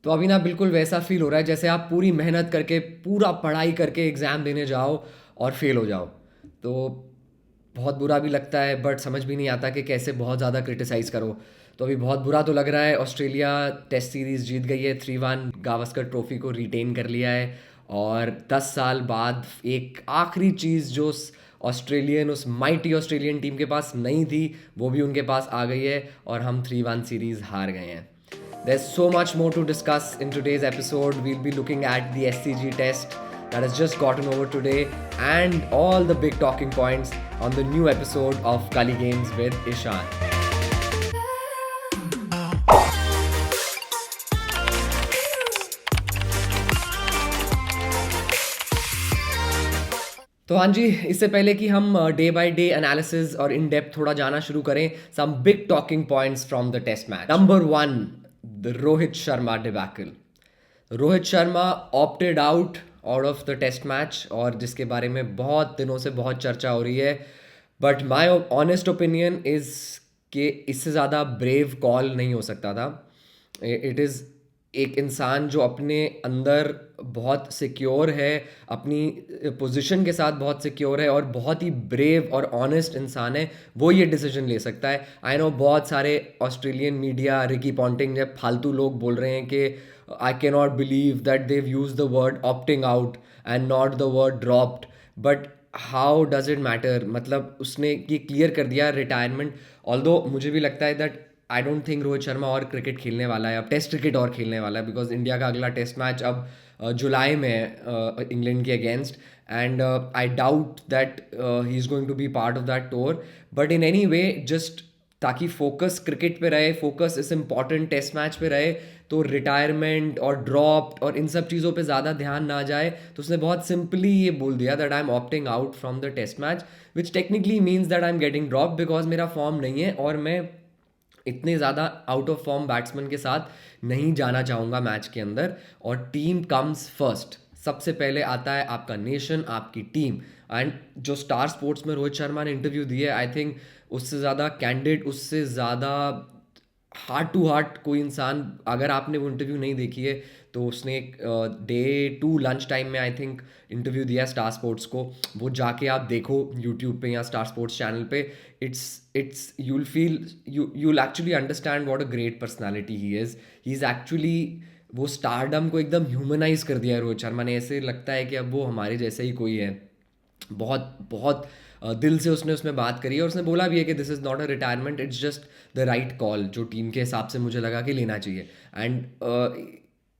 तो अभी ना बिल्कुल वैसा फील हो रहा है जैसे आप पूरी मेहनत करके पूरा पढ़ाई करके एग्ज़ाम देने जाओ और फेल हो जाओ। तो बहुत बुरा भी लगता है बट समझ भी नहीं आता कि कैसे बहुत ज़्यादा क्रिटिसाइज़ करो। तो अभी बहुत बुरा तो लग रहा है। ऑस्ट्रेलिया टेस्ट सीरीज़ जीत गई है 3-1, गावस्कर ट्रॉफी को रिटेन कर लिया है। और 10 साल बाद एक आखिरी चीज़ जो ऑस्ट्रेलियन उस माइटी ऑस्ट्रेलियन टीम के पास नहीं थी वो भी उनके पास आ गई है और हम 3-1 सीरीज़ हार गए हैं। There's so much more to discuss in today's episode. We'll be looking at the SCG test that has just gotten over today and all the big talking points on the new episode of Gully Games with Ishan. तो हाँ जी, इससे पहले कि हम day by day analysis और in depth थोड़ा जाना शुरू करें, some big talking points from the test match. Number one, the Rohit Sharma debacle. Rohit Sharma opted out of the test match और जिसके बारे में बहुत दिनों से बहुत चर्चा हो रही है। But my honest opinion is कि इससे ज़्यादा ब्रेव कॉल नहीं हो सकता था। इट इज़ एक इंसान जो अपने अंदर बहुत सिक्योर है, अपनी पोजीशन के साथ बहुत सिक्योर है और बहुत ही ब्रेव और ऑनेस्ट इंसान है, वो ये डिसीजन ले सकता है। आई नो बहुत सारे ऑस्ट्रेलियन मीडिया, रिकी पॉन्टिंग जब फालतू लोग बोल रहे हैं कि I can not believe that they use the word opting out and not the word dropped. But how does it matter? मतलब उसने ये क्लियर कर दिया रिटायरमेंट। ऑल्दो मुझे भी लगता है that I don't think Rohit Sharma और क्रिकेट खेलने वाला है, अब टेस्ट क्रिकेट और खेलने वाला है, बिकॉज इंडिया का अगला टेस्ट मैच अब जुलाई में है इंग्लैंड के against. And I doubt that he is going to be part of that tour. But in any way just ताकि फोकस क्रिकेट पे रहे, फोकस इस इम्पॉर्टेंट टेस्ट मैच पे रहे, तो रिटायरमेंट और ड्रॉप और इन सब चीज़ों पे ज़्यादा ध्यान ना जाए, तो उसने बहुत सिंपली ये बोल दिया that I am opting out from the test match, which technically means that I am getting drop because मेरा फॉर्म नहीं है और मैं इतने ज़्यादा आउट ऑफ फॉर्म बैट्समैन के साथ नहीं जाना चाहूँगा मैच के अंदर। और टीम कम्स फर्स्ट, सबसे पहले आता है आपका नेशन, आपकी टीम। एंड जो स्टार स्पोर्ट्स में रोहित शर्मा ने इंटरव्यू दिए, आई थिंक उससे ज़्यादा कैंडिड, उससे ज़्यादा हार्ट टू हार्ट कोई इंसान, अगर आपने वो इंटरव्यू नहीं देखी है तो उसने एक डे 2 लंच टाइम में आई थिंक इंटरव्यू दिया स्टार स्पोर्ट्स को, वो जाके आप देखो यूट्यूब पे या स्टार स्पोर्ट्स चैनल पे। It's you'll feel, you'll actually understand what a great personality he is actually. वो स्टारडम को एकदम ह्यूमनाइज कर दिया है रोहित शर्मा ने, ऐसे लगता है कि अब वो हमारे जैसे ही कोई है। बहुत बहुत दिल से उसने उसमें बात करी है और उसने बोला भी है कि this is not a retirement, it's just the right call जो टीम के हिसाब से मुझे लगा कि लेना चाहिए। एंड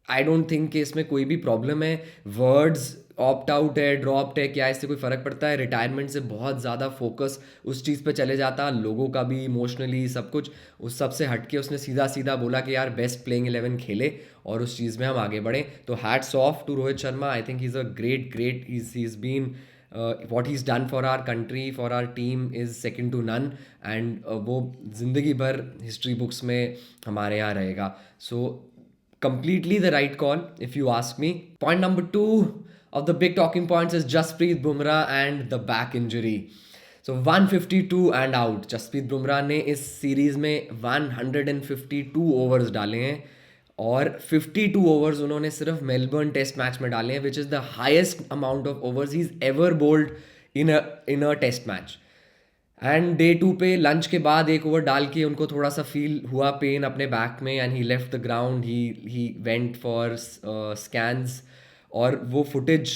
आई डोंट थिंक कि इसमें कोई भी प्रॉब्लम है। वर्ड्स ऑप्ट आउट है, ड्रॉप्ड है, क्या इससे कोई फ़र्क पड़ता है? रिटायरमेंट से बहुत ज़्यादा फोकस उस चीज़ पे चले जाता, लोगों का भी इमोशनली सब कुछ, उस सब से हट के उसने सीधा सीधा बोला कि यार बेस्ट प्लेइंग 11 खेले और उस चीज़ में हम आगे बढ़ें। तो hats off to Rohit Sharma, I think he is a great he is been what he's done for our country, for our team is second to none। and वो ज़िंदगी भर हिस्ट्री बुक्स में हमारे यहाँ रहेगा। सो completely the right call if you ask me। Point number 2 of the big talking points is Jasprit Bumrah and the back injury। So 152 and out, Jasprit Bumrah ने इस series में 152 ओवर्स डाले हैं और 52 ओवर्स उन्होंने सिर्फ मेलबर्न टेस्ट मैच में डाले हैं, which is the highest amount of overs he is ever bowled in a test match. And day 2 पे लंच के बाद एक ओवर डाल के उनको थोड़ा सा फील हुआ पेन अपने बैक में and he left the ground, he went for scans. और वो फुटेज,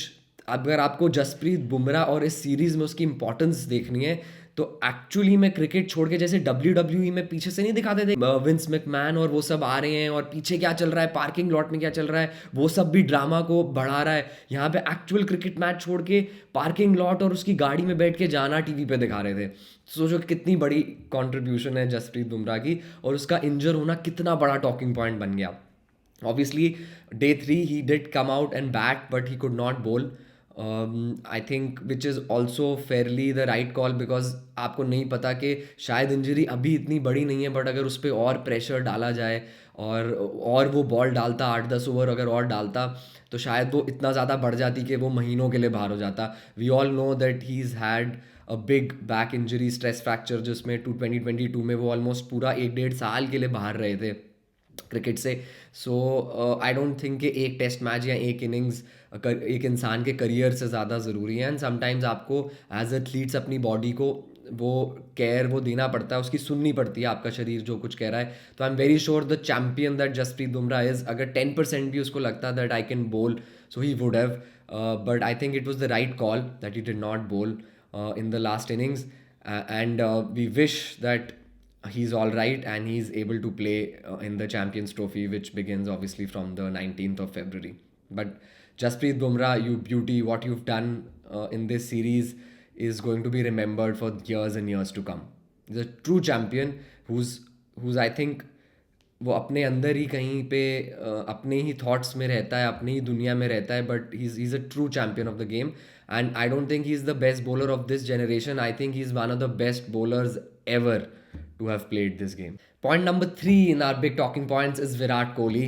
अगर आपको जसप्रीत बुमराह और इस सीरीज़ में उसकी इंपॉर्टेंस देखनी है तो एक्चुअली में क्रिकेट छोड़ के, जैसे WWE में पीछे से नहीं दिखाते थे विंस मैकमैन और वो सब आ रहे हैं और पीछे क्या चल रहा है, पार्किंग लॉट में क्या चल रहा है, वो सब भी ड्रामा को बढ़ा रहा है। यहाँ पे एक्चुअल क्रिकेट मैच छोड़ के पार्किंग लॉट और उसकी गाड़ी में बैठ के जाना टीवी पे दिखा रहे थे। सोचो कितनी बड़ी कंट्रीब्यूशन है जसप्रीत बुमराह की और उसका इंजर होना कितना बड़ा टॉकिंग पॉइंट बन गया। Obviously, day 3 he did come out and bat, but he could not bowl. I think which is also fairly the right call because आपको नहीं पता कि शायद इंजरी अभी इतनी बड़ी नहीं है, बट अगर उस पर और प्रेशर डाला जाए और वो बॉल डालता 8-10 ओवर अगर और डालता तो शायद वो इतना ज़्यादा बढ़ जाती कि वो महीनों के लिए बाहर हो जाता। We all know that he is had a big back injury, stress fracture, जिसमें 2022 में वो ऑलमोस्ट पूरा 1-1.5 साल के लिए बाहर रहे थे। क्रिकेट से. सो आई डोंट थिंक कि एक टेस्ट मैच या एक इनिंग्स एक इंसान के करियर से ज़्यादा ज़रूरी है. एंड समटाइम्स आपको एज एथलीट्स अपनी बॉडी को वो केयर वो देना पड़ता है, उसकी सुननी पड़ती है आपका शरीर जो कुछ कह रहा है. तो I am very sure the champion that Jasprit Bumrah is, अगर 10% भी उसको लगता that I can bowl, so he would have. But I think it was the right call that he did not bowl in the last innings. And we wish that he's all right and he's able to play in the Champions Trophy, which begins obviously from the 19th of February. But Jasprit Bumrah, you beauty, what you've done in this series is going to be remembered for years and years to come. He's a true champion who's I think वो अपने अंदर ही कहीं पे अपने ही thoughts में रहता है, अपनी ही दुनिया में रहता है. But he is a true champion of the game. And I don't think he is the best bowler of this generation. I think he is one of the best bowlers ever to have played this game. Point number 3 in our big talking points is Virat Kohli.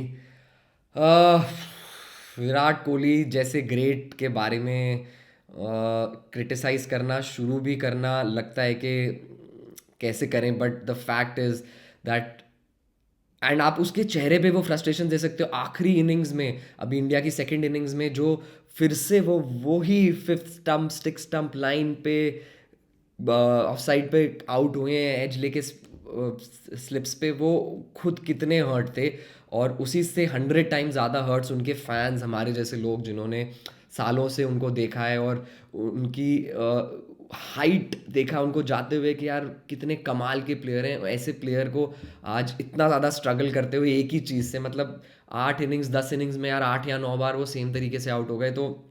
Virat Kohli जैसे great के बारे में criticise करना शुरू भी करना लगता है कि कैसे करें. But the fact is that, and आप उसके चेहरे पे वो फ्रस्ट्रेशन दे सकते हो आखिरी इनिंग्स में, अभी इंडिया की सेकंड इनिंग्स में, जो फिर से वो ही fifth stump stick stump line पे ऑफ साइड पे आउट हुए हैं एज लेके स्लिप्स पे. वो खुद कितने हर्ट थे, और उसी से 100 टाइम्स ज़्यादा हर्ट्स उनके फैंस, हमारे जैसे लोग जिन्होंने सालों से उनको देखा है और उनकी हाइट देखा उनको जाते हुए कि यार कितने कमाल के प्लेयर हैं. ऐसे प्लेयर को आज इतना ज़्यादा स्ट्रगल करते हुए एक ही चीज़ से, मतलब 8 इनिंग्स 10 इनिंग्स में यार 8 या 9 बार वो सेम तरीके से आउट हो गए. तो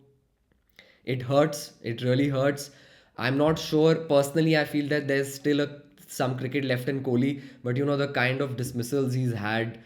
it hurts, it really hurts. I'm not sure personally, I feel that there's still some cricket left in Kohli, but you know the kind of dismissals he's had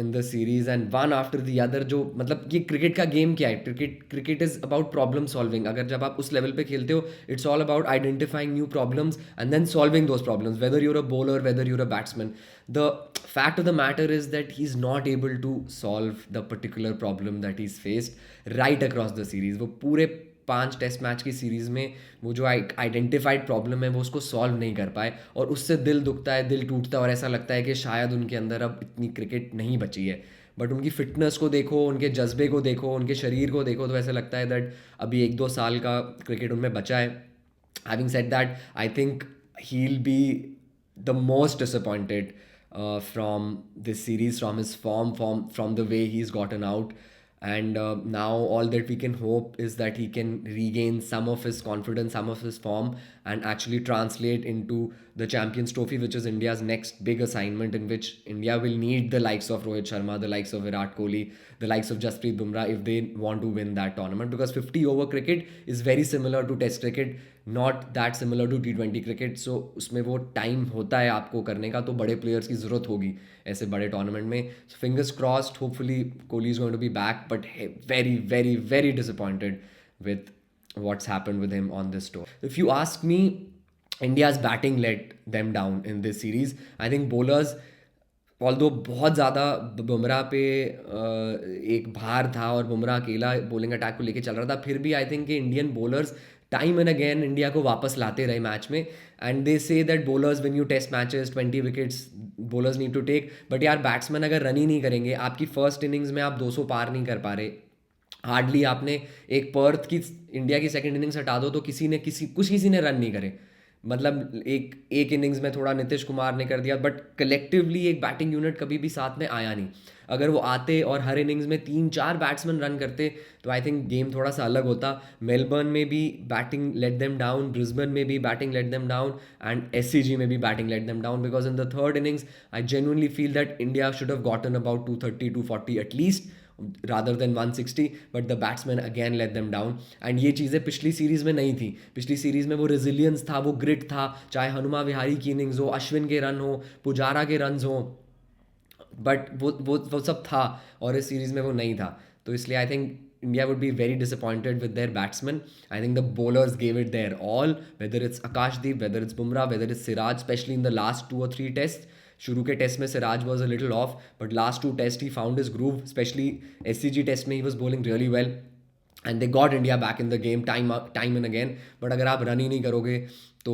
in the series, and one after the other, जो मतलब ये cricket का game क्या है, cricket is about problem solving. अगर जब आप उस लेवल पे खेलते हो, it's all about identifying new problems and then solving those problems, whether you're a bowler, whether you're a batsman. The fact of the matter is that he's not able to solve the particular problem that he's faced right across the series. वो पूरे 5 test match की series में वो जो identified problem है वो उसको solve नहीं कर पाए, और उससे दिल दुखता है, दिल टूटता है, और ऐसा लगता है कि शायद उनके अंदर अब इतनी क्रिकेट नहीं बची है. बट उनकी फिटनेस को देखो, उनके जज्बे को देखो, उनके शरीर को देखो, तो ऐसा लगता है दैट अभी 1-2 साल का क्रिकेट उनमें बचा है. Having said that, I think he'll be the most disappointed from this series, from his form, from the way he's gotten out. And now all that we can hope is that he can regain some of his confidence, some of his form, and actually translate into the Champions Trophy, which is India's next big assignment, in which India will need the likes of Rohit Sharma, the likes of Virat Kohli, the likes of Jasprit Bumrah if they want to win that tournament. Because 50 over cricket is very similar to Test cricket, not that similar to T20 cricket. So उसमें वो time होता है आपको करने का, तो बड़े players की ज़रूरत होगी ऐसे बड़े टूर्नामेंट में. So fingers crossed, hopefully Kohli is going to be back, but hey, very very very disappointed with what's happened with him on this tour. If you ask me, India's batting let them down in this series. I think bowlers, although बहुत ज़्यादा बुमराह पे एक भार था और बुमराह अकेला bowling attack को लेके चल रहा था, फिर भी आई थिंक कि Indian bowlers time and again India को वापस लाते रहे मैच में. And they say that bowlers win you test matches 20 wickets bowlers need to take. But यार बैट्समैन अगर रन ही नहीं करेंगे, आपकी फर्स्ट इनिंग्स में आप 200 पार नहीं कर पा रहे, हार्डली आपने एक पर्थ की इंडिया की सेकंड इनिंग्स हटा दो तो किसी ने रन नहीं करे. मतलब एक इनिंग्स में थोड़ा नीतीश कुमार ने कर दिया, बट कलेक्टिवली एक बैटिंग यूनिट कभी भी साथ में आया नहीं. अगर वो आते और हर इनिंग्स में 3-4 बैट्समैन रन करते तो आई थिंक गेम थोड़ा सा अलग होता. मेलबर्न में भी batting let them down, Brisbane में भी batting let them down, and SCG में भी batting let them down. Because in the third innings I genuinely feel that India should have gotten about 230-240 at least, rather than 160, but the batsmen again let them down. And ये चीज़ें पिछली series में नहीं थी. पिछली series में वो resilience था, वो ग्रिट था, चाहे हनुमा विहारी की इनिंग्स हो, अश्विन के रन हो, पुजारा के रन्स हो, बट वो सब था, और इस सीरीज़ में वो नहीं था. तो इसलिए I think India would be very disappointed with their batsmen. I think the bowlers gave it their all, whether it's Akashdeep, whether it's Bumrah, whether it's Siraj, especially in the last 2 or 3 tests. शुरू के test में Siraj was a little off, but last 2 test he found his groove. Especially SCG test में he was bowling really well, and they got India back in the game time and again. But अगर आप run ही नहीं करोगे तो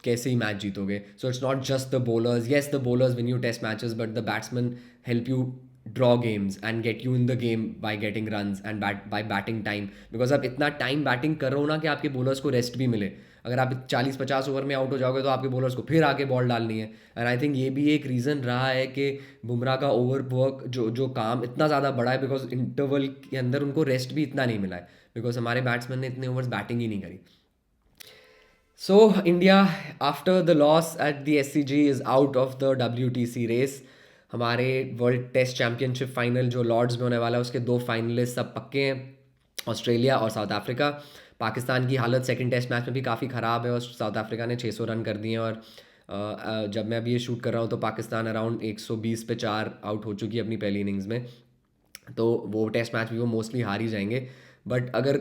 कैसे ही match जीतोगे. So it's not just the bowlers. Yes, the bowlers win you test matches, but the batsman help you draw games and get you in the game by getting runs and by batting time, because आप इतना time batting कर रहे हो ना कि आपके bowlers को rest भी मिले. अगर आप 40-50 ओवर में आउट हो जाओगे तो आपके बॉलर्स को फिर आके बॉल डालनी है. एंड आई थिंक ये भी एक रीज़न रहा है कि बुमराह का ओवर वर्क जो जो काम इतना ज़्यादा बढ़ा है, बिकॉज इंटरवल के अंदर उनको रेस्ट भी इतना नहीं मिला है, बिकॉज हमारे बैट्समैन ने इतने ओवर्स बैटिंग ही नहीं करी. So, India, after the loss at the SCG, is out of the WTC race. हमारे वर्ल्ड टेस्ट चैम्पियनशिप फाइनल जो लॉर्ड्स में होने वाला है उसके 2 फाइनलिस्ट सब पक्के हैं, ऑस्ट्रेलिया और साउथ अफ्रीका. पाकिस्तान की हालत सेकंड टेस्ट मैच में भी काफ़ी ख़राब है और साउथ अफ्रीका ने 600 रन कर दिए हैं. और जब मैं अभी ये शूट कर रहा हूँ तो पाकिस्तान अराउंड 120 पे 4 आउट हो चुकी है अपनी पहली इनिंग्स में. तो वो टेस्ट मैच भी वो मोस्टली हार ही जाएंगे. बट अगर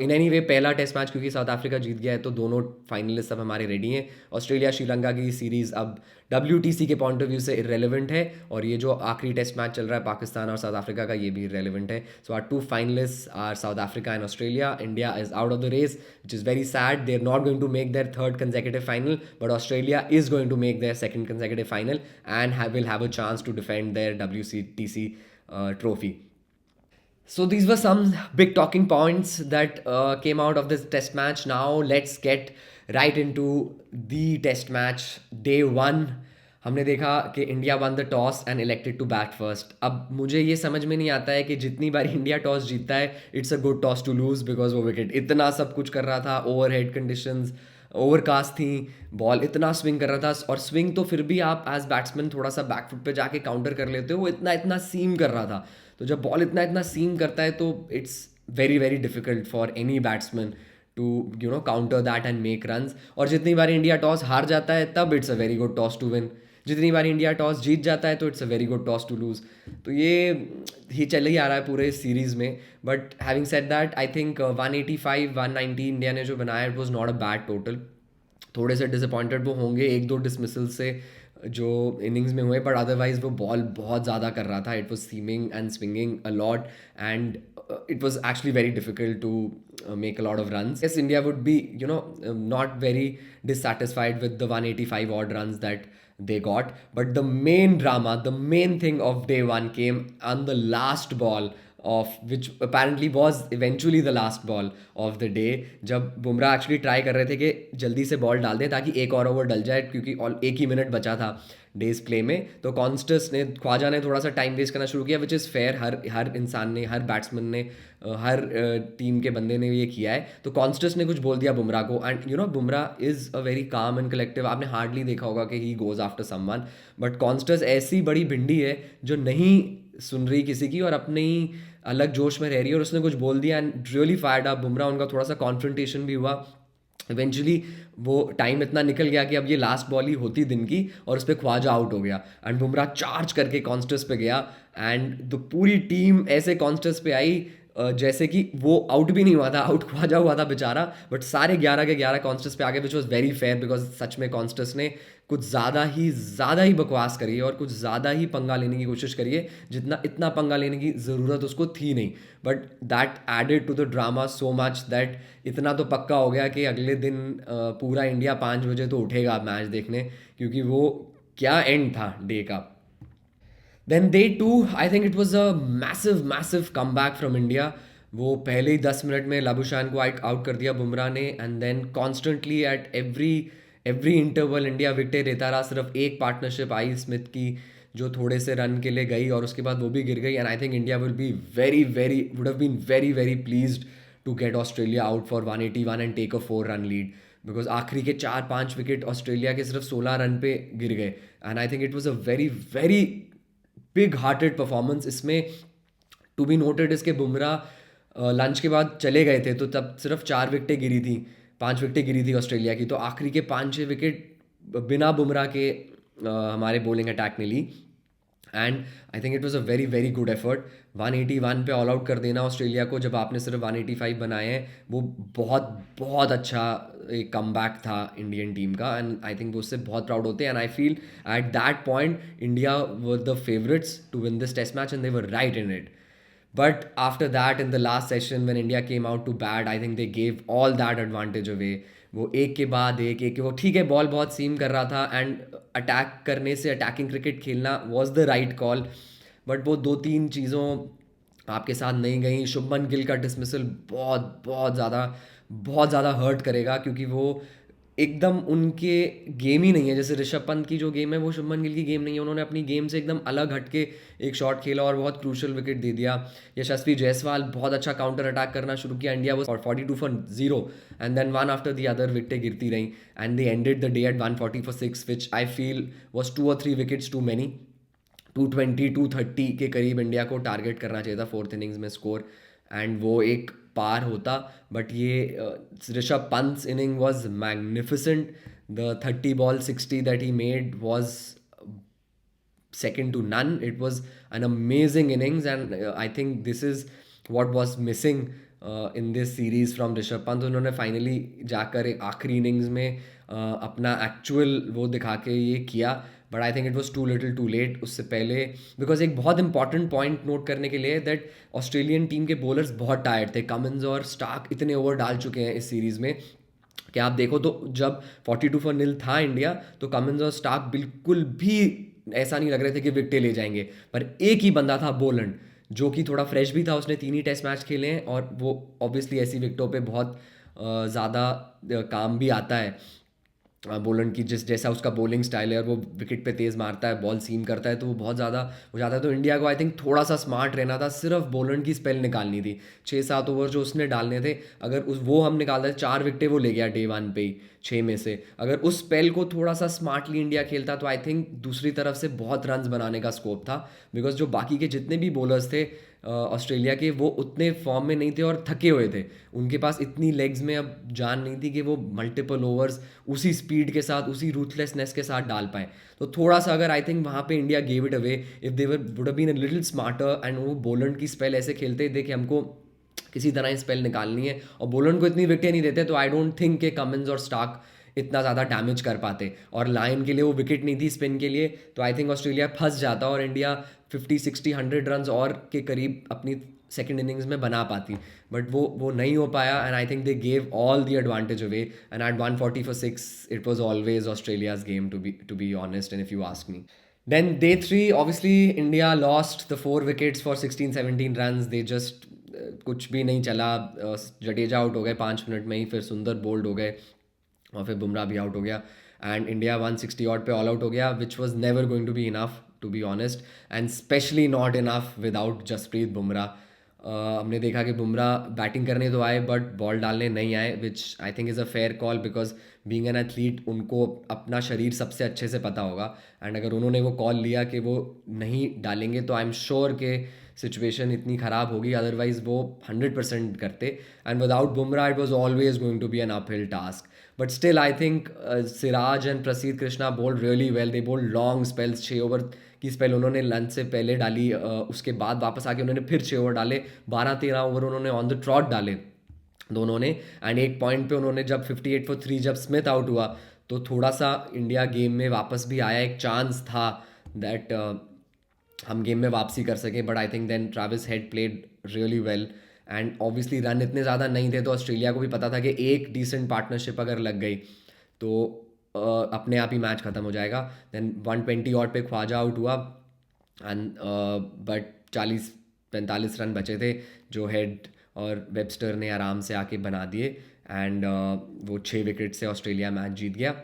इन एनी वे पहला टेस्ट मैच क्योंकि साउथ अफ्रीका जीत गया है तो दोनों फाइनलिस्ट अब हमारे रेडी हैं. ऑस्ट्रेलिया श्रीलंका की सीरीज़ अब WTC के पॉइंट ऑफ व्यू से इरेलीवेंट है, और ये जो आखिरी टेस्ट मैच चल रहा है पाकिस्तान और साउथ अफ्रीका का ये भी इरेलीवेंट है. So are 2 finalist are South Africa and Australia. India is out of the race which is very sad. They are not going to make their third consecutive final, but Australia is going to make their second consecutive final and will have a chance to defend their WTC trophy. So these were some big talking points that came out of this test match. Now let's get right into the test match. Day 1 हमने देखा कि India won the toss and elected to bat first. अब मुझे ये समझ में नहीं आता है कि जितनी बार इंडिया टॉस जीतता है it's a good toss to lose, because वो विकेट इतना सब कुछ कर रहा था, ओवरहेड कंडीशंस ओवरकास्ट थी, बॉल इतना स्विंग कर रहा था. और स्विंग तो फिर भी आप एज बैट्समैन थोड़ा सा बैकफुट पे जाके काउंटर कर लेते हो, वो इतना इतना सीम कर रहा था. तो जब बॉल इतना इतना सीम करता है तो it's very very difficult for any batsman to counter that and make runs. और जितनी बार इंडिया टॉस हार जाता है तब it's a very good toss to win. जितनी बार इंडिया टॉस जीत जाता है तो it's a very good toss to lose. तो ये चल ही आ रहा है पूरे सीरीज़ में. But having said that I think 185-190 India ने जो बनाया it was not a bad total. थोड़े से डिसअपॉइंटेड वो होंगे 1-2 डिसमिसल से जो इनिंग्स में हुए, बट अदरवाइज वो बॉल बहुत ज़्यादा कर रहा था. It was seaming and swinging a lot and it was actually very difficult to make a lot of runs. Yes, India would be, not very dissatisfied with the 185 odd runs that they got. But the main drama, the main thing of day 1 came on the last ball of which apparently was eventually the last ball of the day, जब Bumrah actually try कर रहे थे कि जल्दी से ball डाल दें ताकि एक और ओवर डल जाए, क्योंकि एक ही मिनट बचा था डेज प्ले में. तो कॉन्स्टस ने, ख्वाजा ने थोड़ा सा टाइम वेस्ट करना शुरू किया, विच इज़ फेयर. हर इंसान ने, हर बैट्समैन ने, हर टीम के बंदे ने ये किया है. तो कॉन्स्टस ने कुछ बोल दिया बुमराह को, and Bumrah is a very calm and collective. आपने हार्डली देखा होगा कि he goes after someone, but Konstas ऐसी बड़ी भिंडी है जो नहीं सुन रही किसी की और अपने ही अलग जोश में रह रही है. और उसने कुछ बोल दिया and really fired up Bumrah. उनका थोड़ा सा कॉन्फ्रंटेशन भी हुआ. इवेंचुअली वो टाइम इतना निकल गया कि अब ये लास्ट बॉल ही होती दिन की, और उस पर ख्वाजा आउट हो गया एंड बुमराह चार्ज करके कॉन्स्टस पे गया एंड द पूरी टीम ऐसे कॉन्स्टस पे आई जैसे कि वो आउट भी नहीं हुआ था, आउट ख्वाजा हुआ था बेचारा. बट सारे 11 के 11 कॉन्स्टस पे आ गए, which was very fair, because सच में कॉन्स्टस ने कुछ ज़्यादा ही बकवास करी है और कुछ ज़्यादा ही पंगा लेने की कोशिश करी है, जितना इतना पंगा लेने की ज़रूरत उसको थी नहीं. But that added to the drama so much that इतना तो पक्का हो गया कि अगले दिन पूरा इंडिया 5 बजे तो उठेगा मैच देखने, क्योंकि वो क्या एंड था डे का. Then day 2 I think it was a massive come back from India. वो पहले ही 10 मिनट में लाबुशान को आउट कर दिया बुमराह ने, and then constantly at every interval India विकेटें लेता रहा. सिर्फ एक पार्टनरशिप आई स्मिथ की जो थोड़े से रन के लिए गई और उसके बाद वो भी गिर गई. And I think India will be would have been very pleased to get Australia out for 181 and take a 4 run lead, because आखिरी के 4-5 विकेट ऑस्ट्रेलिया के सिर्फ 16 रन पे गिर गए. And I think it was a very big hearted performance. इसमें to be noted इसके Bumrah lunch के बाद चले गए थे, तो तब सिर्फ 4 विकेटें गिरी थी, 5 विकेटें गिरी थी ऑस्ट्रेलिया की. तो आखिरी के 5-6 विकेट बिना बुमराह के हमारे बॉलिंग अटैक ने ली. And I think it was a very good effort. 181 पे ऑल आउट कर देना ऑस्ट्रेलिया को जब आपने सिर्फ 185 बनाए हैं, वो बहुत अच्छा एक कम बैक था इंडियन टीम का. एंड आई थिंक वो उससे बहुत प्राउड होते हैं. And I feel at that point India were the favourites to win this test match and they were right in it. But after that, in the last session, when India came out to bat, I think they gave all that advantage away. वो एक के बाद एक वो ठीक है, ball बहुत सीम कर रहा था एंड अटैक करने से, अटैकिंग क्रिकेट खेलना was the right call. But वो 2-3 चीज़ों आपके साथ नहीं गई। शुभमन गिल का डिसमिसल बहुत ज़्यादा हर्ट करेगा, क्योंकि वो एकदम उनके गेम ही नहीं है। जैसे ऋषभ पंत की जो गेम है वो शुभमन गिल की गेम नहीं है। उन्होंने अपनी गेम से एकदम अलग हटके एक शॉट खेला और बहुत क्रूशल विकेट दे दिया। यशस्वी जायसवाल बहुत अच्छा काउंटर अटैक करना शुरू किया। India was 42 for 0 and then one after the other विकेटें गिरती रहीं and they ended the day at 140 for 6, which I feel was 2 or 3 wickets too many. 220 230 के करीब इंडिया को टारगेट करना चाहिए था फोर्थ इनिंग्स में स्कोर, एंड वो एक पार होता। बट ये Rishabh Pant inning was magnificent. The 30 ball 60 that he made was second to none. It was an amazing innings, and I think this is what was missing in this series from Rishabh Pant. उन्होंने finally जाकर एक आखिरी innings में अपना actual वो दिखा के ये किया, but I think it was too little too late उससे पहले। बिकॉज एक बहुत इंपॉर्टेंट पॉइंट नोट करने के लिए दैट ऑस्ट्रेलियन टीम के बॉलर्स बहुत टायर्ड थे। कमिंस और स्टार्क इतने ओवर डाल चुके हैं इस सीरीज़ में कि आप देखो तो जब 42 for 0 था इंडिया, तो कमिंस और स्टार्क बिल्कुल भी ऐसा नहीं लग रहे थे कि विकेटें ले जाएंगे। पर एक ही बंदा था बोलैंड, जो कि थोड़ा फ्रेश भी था, उसने 3 ही टेस्ट मैच खेले हैं और वो ऑब्वियसली ऐसी विकेटों पे बहुत ज़्यादा काम भी आता है। बोलैंड की जैसा उसका बॉलिंग स्टाइल है और वो विकेट पे तेज़ मारता है, बॉल सीम करता है, तो वो बहुत ज़्यादा हो जाता है। तो इंडिया को आई थिंक थोड़ा सा स्मार्ट रहना था, सिर्फ बोलैंड की स्पेल निकालनी थी। 6-7 ओवर जो उसने डालने थे, अगर वो हम निकालते, 4 विकेटें वो ले गया डे 1 पे ही 6 में से। अगर उस स्पेल को थोड़ा सा स्मार्टली इंडिया खेलता तो आई थिंक दूसरी तरफ से बहुत रन्स बनाने का स्कोप था। बिकॉज जो बाकी के जितने भी बॉलर्स थे ऑस्ट्रेलिया के, वो उतने फॉर्म में नहीं थे और थके हुए थे। उनके पास इतनी लेग्स में अब जान नहीं थी कि वो मल्टीपल ओवर्स उसी स्पीड के साथ, उसी रूथलेसनेस के साथ डाल पाए। तो थोड़ा सा अगर आई थिंक वहाँ पे India gave it away, if they would have been a little smarter and वो बोलैंड की स्पेल ऐसे खेलते थे कि हमको किसी तरह स्पेल निकालनी है, और बोलैंड को इतनी विकेटें नहीं देते, तो आई डोंट थिंक कि कमिंस और स्टार्क इतना ज़्यादा डैमेज कर पाते। और लायन के लिए वो विकेट नहीं थी स्पिन के लिए, तो आई थिंक ऑस्ट्रेलिया फंस जाता और इंडिया 50 60 100 रन और के करीब अपनी सेकेंड इनिंग्स में बना पाती। बट वो नहीं हो पाया, and I think they gave all the advantage away, and at 140 for 6 it was always Australia's game to be honest, and if you ask me. Then day 3, obviously India lost the 4 wickets for 16-17 runs. They just कुछ भी नहीं चला। Jadeja out हो गए 5 minute में ही, फिर सुंदर bold हो गए और फिर बुमराह भी आउट हो गया, एंड इंडिया 160 ऑड पे ऑल आउट हो गया, which was never going to be enough to be honest, and specially not enough without Jasprit Bumrah. हमने देखा कि बुमराह बैटिंग करने तो आए बट बॉल डालने नहीं आए, which I think is a fair call, because being an athlete उनको अपना शरीर सबसे अच्छे से पता होगा, एंड अगर उन्होंने वो कॉल लिया कि वो नहीं डालेंगे, तो आई एम श्योर कि सिचुएशन इतनी ख़राब होगी, अदरवाइज़ वो 100% करते। And without Bumrah it was always going to be an uphill task, but still I think Siraj and Prasidh Krishna bowled really well. They bowled long spells, 6 over की स्पेल उन्होंने लंच से पहले डाली, उसके बाद वापस आके उन्होंने फिर 6 ओवर डाले, 12-13 ओवर उन्होंने ऑन द ट्रॉट डाले दोनों ने। एंड एक पॉइंट पे उन्होंने जब 58 for 3 जब स्मिथ आउट हुआ, तो थोड़ा सा इंडिया गेम में वापस भी आया, एक चांस था दैट हम गेम में वापसी कर सकें, but I think then Travis Head played really well, and obviously run इतने ज़्यादा नहीं थे, तो ऑस्ट्रेलिया को भी पता था कि एक डिसेंट पार्टनरशिप अगर लग गई तो अपने आप ही मैच ख़त्म हो जाएगा। देन 120 ऑड पे ख्वाजा आउट हुआ, एंड बट 40-45 रन बचे थे जो हेड और वेबस्टर ने आराम से आके बना दिए, एंड वो 6 विकेट से ऑस्ट्रेलिया मैच जीत गया,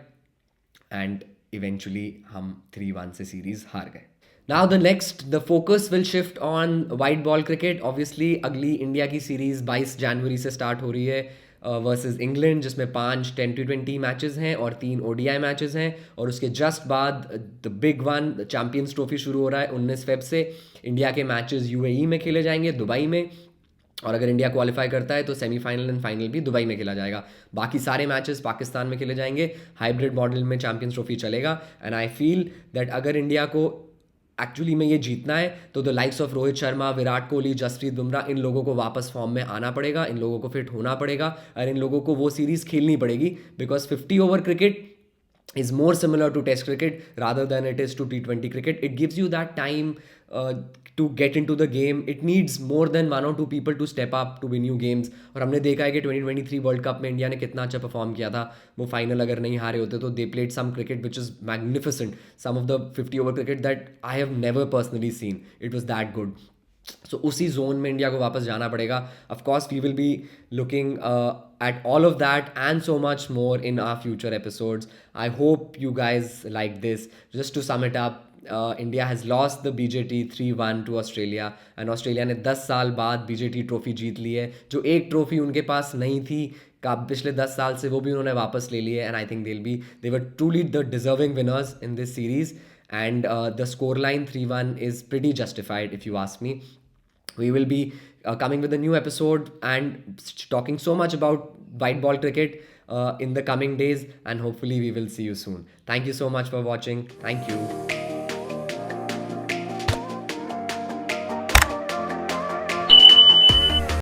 एंड इवेंचुअली हम 3-1 से सीरीज़ हार गए। Now the focus will shift on white ball cricket. Obviously अगली इंडिया की सीरीज़ 22 जनवरी से स्टार्ट हो रही है वर्सेस इंग्लैंड, जिसमें 5 10-20 मैचेस हैं और 3 ODI मैचेस हैं, और उसके जस्ट बाद the big one champions trophy शुरू हो रहा है 19 फेब से। इंडिया के मैचेस UAE में खेले जाएंगे, दुबई में, और अगर इंडिया क्वालिफाई करता है तो सेमीफाइनल एंड फाइनल भी दुबई में खेला जाएगा। बाकी सारे मैचेस पाकिस्तान में खेले जाएंगे, हाइब्रिड मॉडल में चैम्पियंस ट्रॉफी चलेगा। एंड आई फील दैट अगर इंडिया को एक्चुअली में ये जीतना है तो the likes of Rohit Sharma, Virat Kohli, Jasprit Bumrah, इन लोगों को वापस फॉर्म में आना पड़ेगा, इन लोगों को फिट होना पड़ेगा, और इन लोगों को वो सीरीज़ खेलनी पड़ेगी, because 50 over cricket is more similar to test cricket rather than it is to T20 cricket. It gives you that time to get into the game. It needs more than one or two people to step up to win you games. और हमने देखा है कि 2023 world cup में India ने कितना अच्छा perform किया था. वो फाइनल अगर नहीं हारे होते तो they played some cricket which is magnificent. Some of the 50 over cricket that I have never personally seen. It was that good. So उसी जोन में इंडिया को वापस जाना पड़ेगा. Of course we will be looking at all of that and so much more in our future episodes. I hope you guys like this. Just to sum it up, India has lost the BJT 3-1 to Australia, and Australia ने 10 साल बाद BJT trophy जीत ली है. जो एक trophy उनके पास नहीं थी पिछले 10 साल से, वो भी उन्होंने वापस ले ली है. And I think they were truly the deserving winners in this series. And the scoreline 3-1 is pretty justified if you ask me. We will be coming with a new episode and talking so much about white ball cricket in the coming days, and hopefully we will see you soon. Thank you so much for watching. Thank you.